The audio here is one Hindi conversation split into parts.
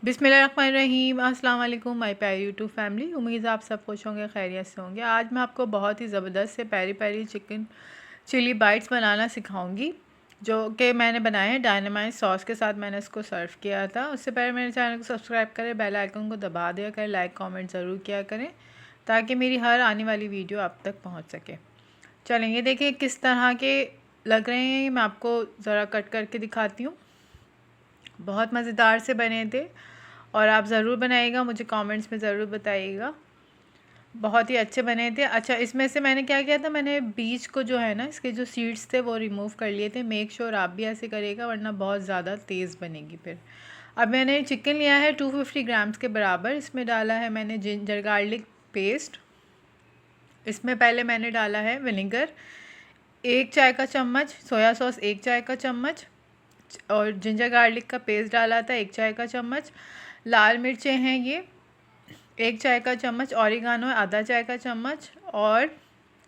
बिस्मिल्लाहिर्रहमानिर्रहीम। अस्सलाम वालेकुम माय प्यारी यूट्यूब फैमिली। उम्मीद है आप सब खुश होंगे, खैरियत से होंगे। आज मैं आपको बहुत ही ज़बरदस्त से peri peri chicken chilli bites बनाना सिखाऊंगी, जो कि मैंने बनाए हैं डायनामाइट सॉस के साथ। मैंने इसको सर्व किया था। उससे पहले मेरे चैनल को सब्सक्राइब करें, बेल आइकन को दबा दिया करें, लाइक कॉमेंट ज़रूर किया करें ताकि मेरी हर आने वाली वीडियो आप तक पहुँच सके। चलें, ये देखिए किस तरह के लग रहे हैं। मैं आपको ज़रा कट करके दिखाती हूँ। बहुत मज़ेदार से बने थे और आप ज़रूर बनाइएगा, मुझे कमेंट्स में ज़रूर बताइएगा। बहुत ही अच्छे बने थे। अच्छा, इसमें से मैंने क्या किया था, मैंने बीज को जो है ना, इसके जो सीड्स थे वो रिमूव कर लिए थे। मेक श्योर आप भी ऐसे करिएगा, वरना बहुत ज़्यादा तेज़ बनेगी फिर। अब मैंने चिकन लिया है 250 ग्राम्स के बराबर। इसमें डाला है मैंने जिंजर गार्लिक पेस्ट। इसमें पहले मैंने डाला है विनेगर 1 चाय का चम्मच, सोया सॉस 1 चाय का चम्मच और जिंजर गार्लिक का पेस्ट डाला था 1 चाय का चम्मच। लाल मिर्चें हैं ये 1 चाय का चम्मच, ऑरिगानो आधा चाय का चम्मच और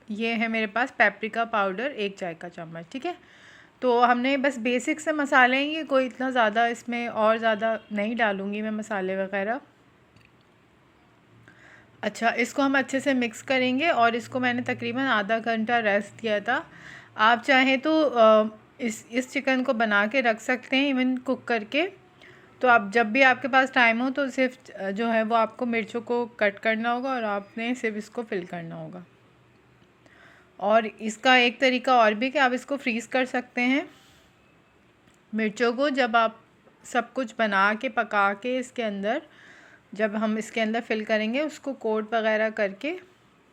ये है मेरे पास पेपरिका पाउडर 1 चाय का चम्मच। ठीक है, तो हमने बस बेसिक से मसाले हैं ये, कोई इतना ज़्यादा इसमें और ज़्यादा नहीं डालूँगी मैं मसाले वगैरह। अच्छा, इसको हम अच्छे से मिक्स करेंगे और इसको मैंने तकरीबन आधा घंटा रेस्ट दिया था। आप चाहें तो इस चिकन को बना के रख सकते हैं, इवन कुक करके। तो आप जब भी आपके पास टाइम हो तो सिर्फ जो है वो आपको मिर्चों को कट करना होगा और आपने सिर्फ इसको फिल करना होगा। और इसका एक तरीका और भी कि आप इसको फ्रीज़ कर सकते हैं मिर्चों को। जब आप सब कुछ बना के पका के इसके अंदर, जब हम इसके अंदर फिल करेंगे उसको कोट वगैरह करके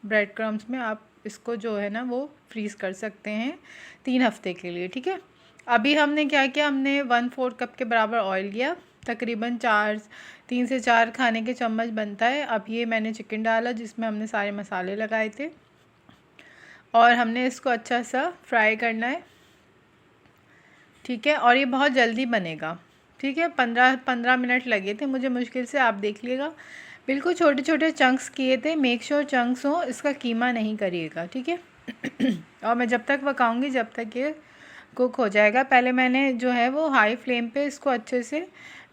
ब्रेड क्रम्स में आप इसको जो है ना वो फ्रीज़ कर सकते हैं 3 हफ्ते के लिए। ठीक है, अभी हमने क्या किया, हमने 1/4 कप के बराबर ऑयल लिया, तकरीबन 3 से 4 खाने के चम्मच बनता है। अब ये मैंने चिकन डाला जिसमें हमने सारे मसाले लगाए थे और हमने इसको अच्छा सा फ्राई करना है। ठीक है, और ये बहुत जल्दी बनेगा। ठीक है, 15 मिनट लगे थे मुझे मुश्किल से, आप देख लीजिएगा। बिल्कुल छोटे छोटे चंक्स किए थे, मेक श्योर चंक्स हो, इसका कीमा नहीं करिएगा। ठीक है और मैं जब तक पकाऊंगी जब तक ये कुक हो जाएगा। पहले मैंने जो है वो हाई फ्लेम पे इसको अच्छे से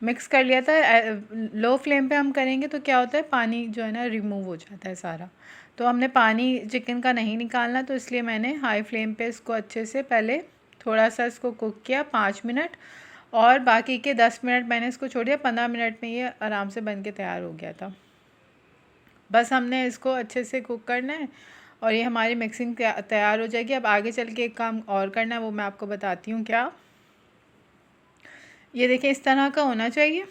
मिक्स कर लिया था। लो फ्लेम पे हम करेंगे तो क्या होता है, पानी जो है ना रिमूव हो जाता है सारा। तो हमने पानी चिकन का नहीं निकालना, तो इसलिए मैंने हाई फ्लेम पे इसको अच्छे से पहले थोड़ा सा इसको कुक किया 5 मिनट और बाकी के 10 मिनट मैंने इसको छोड़ दिया। 15 मिनट में ये आराम से बन के तैयार हो गया था। बस हमने इसको अच्छे से कुक करना है और ये हमारी मिक्सिंग तैयार हो जाएगी। अब आगे चल के एक काम और करना है, वो मैं आपको बताती हूँ क्या। ये देखिए इस तरह का होना चाहिए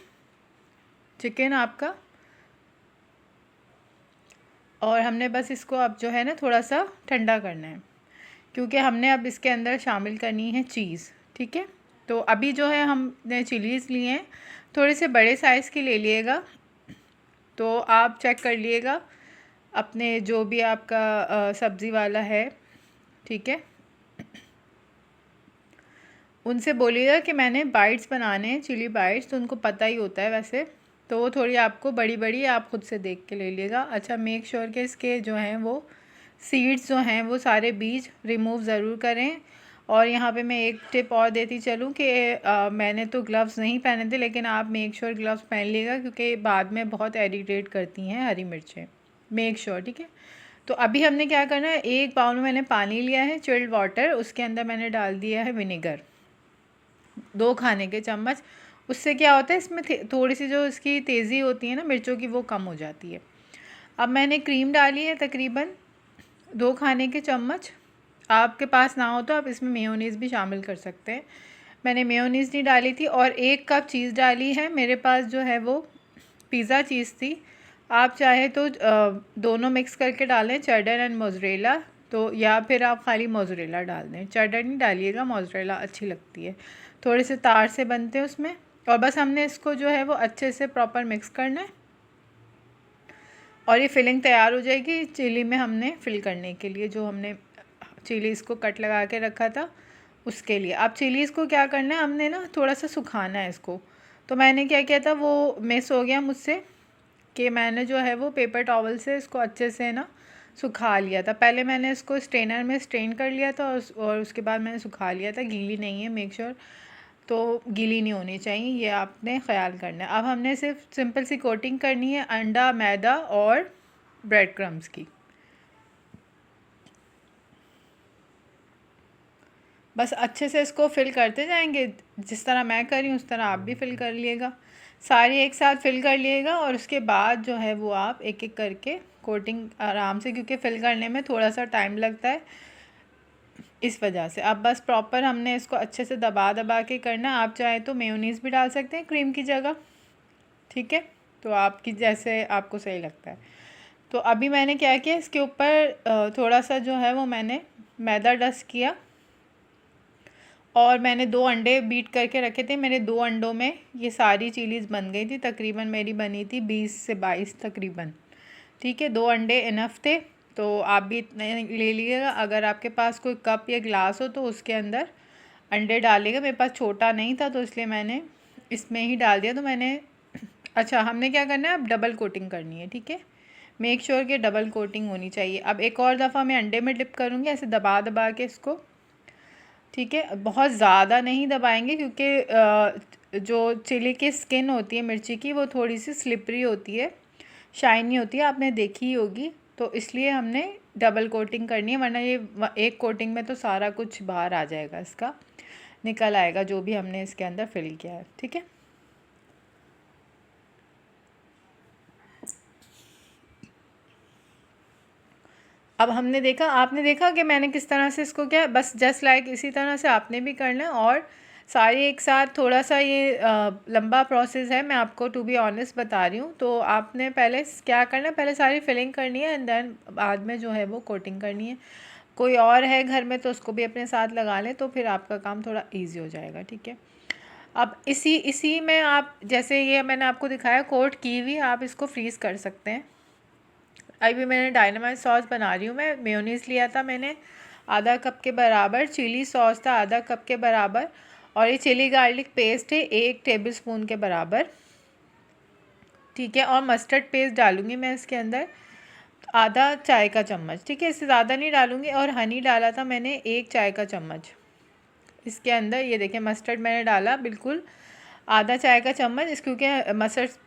चिकन आपका। और हमने बस इसको अब जो है ना थोड़ा सा ठंडा करना है, क्योंकि हमने अब इसके अंदर शामिल करनी है चीज़। ठीक है, तो अभी जो है हमने चिलीज़ लिए हैं, थोड़े से बड़े साइज़ की ले लिएगा। तो आप चेक कर लिएगा अपने जो भी आपका सब्ज़ी वाला है। ठीक है, उनसे बोलिएगा कि मैंने बाइट्स बनाने हैं, चिली बाइट्स, तो उनको पता ही होता है वैसे। तो वो थोड़ी आपको बड़ी बड़ी आप ख़ुद से देख के ले लीजिएगा। अच्छा, मेक श्योर कि इसके जो हैं वो सीड्स जो हैं वो सारे बीज रिमूव ज़रूर करें। और यहाँ पे मैं एक टिप और देती चलूँ कि मैंने तो ग्लव्स नहीं पहने थे, लेकिन आप मेक श्योर ग्लव्स पहन लीजिएगा क्योंकि बाद में बहुत इरिटेट करती हैं हरी मिर्चें। Make sure. ठीक है, तो अभी हमने क्या करना है, एक बाउल में मैंने पानी लिया है चिल्ड वाटर, उसके अंदर मैंने डाल दिया है विनेगर 2 खाने के चम्मच। उससे क्या होता है, इसमें थोड़ी सी जो इसकी तेज़ी होती है ना मिर्चों की, वो कम हो जाती है। अब मैंने क्रीम डाली है तकरीबन 2 खाने के चम्मच। आपके पास ना हो तो आप इसमें मेयोनीज़ भी शामिल कर सकते हैं। मैंने मेयोनीज़ नहीं डाली थी। और 1 कप चीज़ डाली है, मेरे पास जो है वो पिज़्ज़ा चीज़ थी। आप चाहे तो दोनों मिक्स करके डालें, चेडर एंड मोज़रेला, तो या फिर आप खाली मोज़रेला डाल दें। चेडर नहीं डालिएगा, मोज़रेला अच्छी लगती है, थोड़े से तार से बनते हैं उसमें। और बस हमने इसको जो है वो अच्छे से प्रॉपर मिक्स करना है और ये फिलिंग तैयार हो जाएगी चिली में हमने फिल करने के लिए, जो हमने चिलीज़ को कट लगा के रखा था उसके लिए। अब चिलीज़ को क्या करना है, हमने ना थोड़ा सा सुखाना है इसको। तो मैंने क्या किया था, वो मिस हो गया मुझसे कि मैंने जो है वो पेपर टॉवल से इसको अच्छे से ना सुखा लिया था। पहले मैंने इसको स्ट्रेनर में स्ट्रेन कर लिया था और उसके बाद मैंने सुखा लिया था, गीली नहीं है। मेक श्योर तो गीली नहीं होनी चाहिए, ये आपने ख्याल करना है। अब हमने सिर्फ सिंपल सी कोटिंग करनी है अंडा, मैदा और ब्रेड क्रम्स की। बस अच्छे से इसको फिल करते जाएंगे, जिस तरह मैं कर रही हूँ उस तरह आप भी फिल कर लिएगा, सारी एक साथ फिल कर लिएगा। और उसके बाद जो है वो आप एक एक करके कोटिंग आराम से, क्योंकि फिल करने में थोड़ा सा टाइम लगता है, इस वजह से। अब बस प्रॉपर हमने इसको अच्छे से दबा दबा के करना। आप चाहे तो मेयोनीज़ भी डाल सकते हैं क्रीम की जगह, ठीक है, तो आपकी जैसे आपको सही लगता है। तो अभी मैंने क्या किया, इसके ऊपर थोड़ा सा जो है वो मैंने मैदा डस्ट किया, और मैंने 2 अंडे बीट करके रखे थे। मेरे 2 अंडों में ये सारी चिलीज़ बन गई थी, तकरीबन मेरी बनी थी 20 से 22 तकरीबन, ठीक है। 2 अंडे इनफ थे, तो आप भी इतने ले लीजिएगा। अगर आपके पास कोई कप या गिलास हो तो उसके अंदर अंडे डालिएगा। मेरे पास छोटा नहीं था तो इसलिए मैंने इसमें ही डाल दिया। तो मैंने अच्छा, हमने क्या करना है, अब डबल कोटिंग करनी है, ठीक है। मेक श्योर कि डबल कोटिंग होनी चाहिए। अब एक और दफ़ा मैं अंडे में डिप करूँगी, ऐसे दबा दबा के इसको, ठीक है। बहुत ज़्यादा नहीं दबाएंगे, क्योंकि जो चिली की स्किन होती है मिर्ची की, वो थोड़ी सी स्लिपरी होती है, शाइनी होती है, आपने देखी ही होगी। तो इसलिए हमने डबल कोटिंग करनी है, वरना ये एक कोटिंग में तो सारा कुछ बाहर आ जाएगा, इसका निकल आएगा जो भी हमने इसके अंदर फिल किया है, ठीक है। अब हमने देखा, आपने देखा कि मैंने किस तरह से इसको किया, बस जस्ट लाइक इसी तरह से आपने भी करना है। और सारी एक साथ, थोड़ा सा ये लंबा प्रोसेस है, मैं आपको टू बी ऑनेस्ट बता रही हूँ। तो आपने पहले क्या करना है, पहले सारी फिलिंग करनी है एंड देन बाद में जो है वो कोटिंग करनी है। कोई और है घर में तो उसको भी अपने साथ लगा लें, तो फिर आपका काम थोड़ा ईजी हो जाएगा, ठीक है। अब इसी में आप, जैसे ये मैंने आपको दिखाया कोट की हुई, आप इसको फ्रीज़ कर सकते हैं। अभी मैंने डायनामाइट सॉस बना रही हूँ। मैं मेयोनीज़ लिया था मैंने आधा कप के बराबर, चिली सॉस था आधा कप के बराबर, और ये चिली गार्लिक पेस्ट है 1 टेबलस्पून के बराबर, ठीक है। और मस्टर्ड पेस्ट डालूँगी मैं इसके अंदर आधा चाय का चम्मच, ठीक है, इससे ज़्यादा नहीं डालूँगी। और हनी डाला था मैंने 1 चाय का चम्मच इसके अंदर। ये देखें, मस्टर्ड मैंने डाला बिल्कुल आधा चाय का चम्मच, इस क्योंकि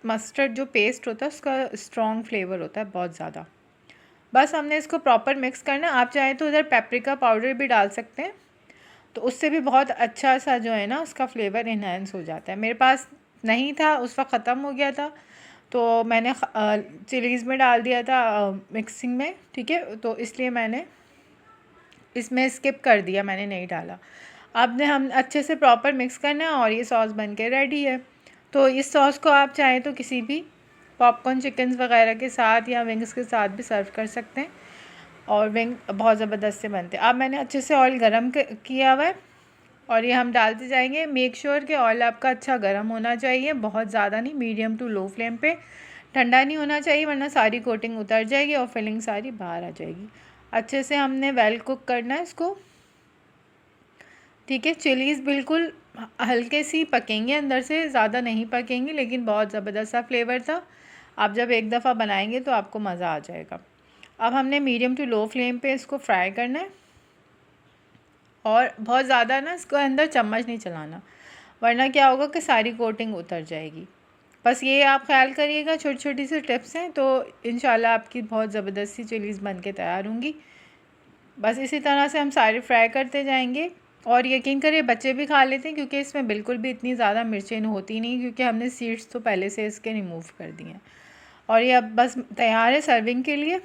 मस्टर्ड जो पेस्ट होता है उसका स्ट्रॉन्ग फ्लेवर होता है बहुत ज़्यादा। बस हमने इसको प्रॉपर मिक्स करना है। आप चाहें तो उधर पेपरिका पाउडर भी डाल सकते हैं, तो उससे भी बहुत अच्छा सा जो है ना उसका फ्लेवर इन्हेंस हो जाता है। मेरे पास नहीं था, उस वक्त ख़त्म हो गया था, तो मैंने चिलीज़ में डाल दिया था मिक्सिंग में, ठीक है, तो इसलिए मैंने इसमें स्किप कर दिया, मैंने नहीं डाला। अब हम अच्छे से प्रॉपर मिक्स करना है और ये सॉस बन के रेडी है। तो इस सॉस को आप चाहें तो किसी भी पॉपकॉर्न चिकन्स वगैरह के साथ या विंग्स के साथ भी सर्व कर सकते हैं, और विंग बहुत ज़बरदस्त से बनते हैं। अब मैंने अच्छे से ऑयल गरम किया हुआ है और ये हम डालते जाएंगे। मेक श्योर कि ऑयल आपका अच्छा गरम होना चाहिए, बहुत ज़्यादा नहीं, मीडियम टू लो फ्लेम पे। ठंडा नहीं होना चाहिए वरना सारी कोटिंग उतर जाएगी और फिलिंग सारी बाहर आ जाएगी। अच्छे से हमने वेल कुक करना है इसको, ठीक है। चिलीज़ बिल्कुल हल्के सी पकेंगे अंदर से, ज़्यादा नहीं पकेंगी, लेकिन बहुत ज़बरदस्त सा फ्लेवर था। आप जब एक दफ़ा बनाएंगे तो आपको मज़ा आ जाएगा। अब हमने मीडियम टू लो फ्लेम पे इसको फ्राई करना है, और बहुत ज़्यादा ना इसको अंदर चम्मच नहीं चलाना, वरना क्या होगा कि सारी कोटिंग उतर जाएगी। बस ये आप ख्याल करिएगा, छोटी छोटी सी टिप्स हैं, तो इंशाल्लाह आपकी बहुत ज़बरदस्त सी चिलीज़ बन के तैयार होंगी। बस इसी तरह से हम सारे फ्राई करते जाएंगे, और यकीन करिए बच्चे भी खा लेते हैं, क्योंकि इसमें बिल्कुल भी इतनी ज़्यादा मिर्चें होती नहीं, क्योंकि हमने सीड्स तो पहले से इसके रिमूव कर दिए हैं। और ये अब बस तैयार है सर्विंग के लिए।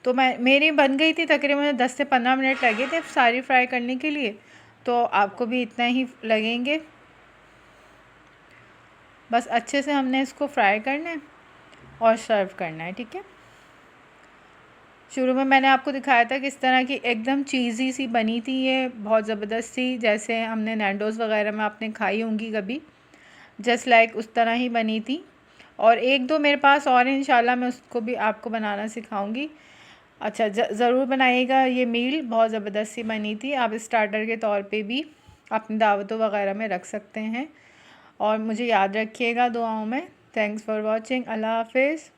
तो मेरी बन गई थी, तकरीबन 10 से 15 मिनट लगे थे सारी फ्राई करने के लिए, तो आपको भी इतना ही लगेंगे। बस अच्छे से हमने इसको फ्राई करना है और सर्व करना है, ठीक है। शुरू में मैंने आपको दिखाया था कि इस तरह की एकदम चीज़ी सी बनी थी, ये बहुत ज़बरदस्त सी, जैसे हमने नैंडोज़ वगैरह में आपने खाई होंगी कभी, जस्ट लाइक उस तरह ही बनी थी। और एक दो मेरे पास और इंशाल्लाह मैं उसको भी आपको बनाना सिखाऊंगी। अच्छा, ज़रूर बनाइएगा, ये मील बहुत ज़बरदस्त सी बनी थी। आप स्टार्टर के तौर पे भी अपनी दावतों वगैरह में रख सकते हैं। और मुझे याद रखिएगा दुआओं में। Thanks for watching. अल्लाह हाफिज़।